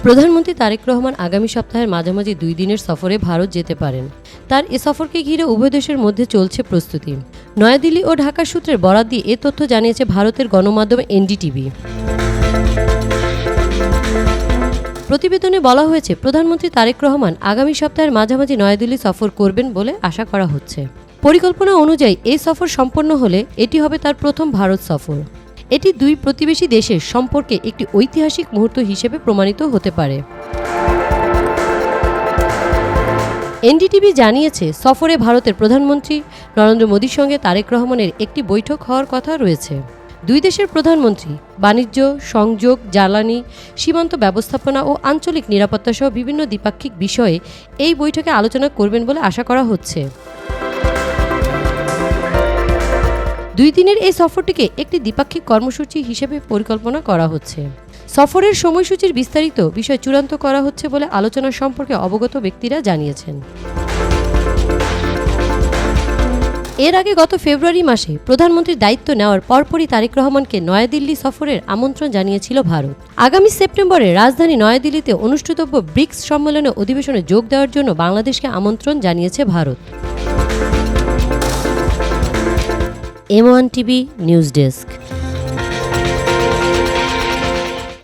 প্রধানমন্ত্রী তারেক রহমান আগামী সপ্তাহের মাঝামাঝি 2 দিনের সফরে ভারত যেতে পারেন। তার এ সফরকে ঘিরে উভয় দেশের মধ্যে চলছে প্রস্তুতি। নয়াদিল্লি ও ঢাকা সূত্রের বরাত দিয়ে এ তথ্য জানিয়েছে ভারতের গণমাধ্যম এনডিটিভি। প্রতিবেদনে বলা হয়েছে, প্রধানমন্ত্রী তারেক রহমান আগামী সপ্তাহের মাঝামাঝি নয়াদিল্লি সফর করবেন বলে আশা করা হচ্ছে। পরিকল্পনা অনুযায়ী এই সফর সম্পন্ন হলে এটি হবে তার প্রথম ভারত সফর। এটি দুই প্রতিবেশী দেশের সম্পর্কে একটি ঐতিহাসিক মুহূর্ত হিসেবে প্রমাণিত হতে পারে। এনডিটিভি জানিয়েছে, সফরে ভারতের প্রধানমন্ত্রী নরেন্দ্র মোদীর সঙ্গে তারেক রহমানের একটি বৈঠক হওয়ার কথা রয়েছে। দুই দেশের প্রধানমন্ত্রী বাণিজ্য, সংযোগ, জ্বালানি, সীমান্ত ব্যবস্থাপনা ও আঞ্চলিক নিরাপত্তা সহ বিভিন্ন দ্বিপাক্ষিক বিষয়ে এই বৈঠকে আলোচনা করবেন বলে আশা করা হচ্ছে। 2 দিনের এই সফরটিকে একটি দ্বিপাক্ষিক কর্মসূচি হিসেবে পরিকল্পনা করা হচ্ছে। সফরের সময়সূচির বিস্তারিত বিষয় চূড়ান্ত করা হচ্ছে বলে আলোচনা সম্পর্কে অবগত ব্যক্তিরা জানিয়েছেন। এর আগে গত ফেব্রুয়ারি মাসে প্রধানমন্ত্রীর দায়িত্ব নেওয়ার পরপরই তারেক রহমানকে নয়াদিল্লি সফরের আমন্ত্রণ জানিয়েছিল ভারত। আগামী সেপ্টেম্বরে রাজধানী নয়াদিল্লিতে অনুষ্ঠিতব্য ব্রিক্স সম্মেলনে অধিবেশনে যোগ দেওয়ার জন্য বাংলাদেশকে আমন্ত্রণ জানিয়েছে Bharat. M1 TV news desk.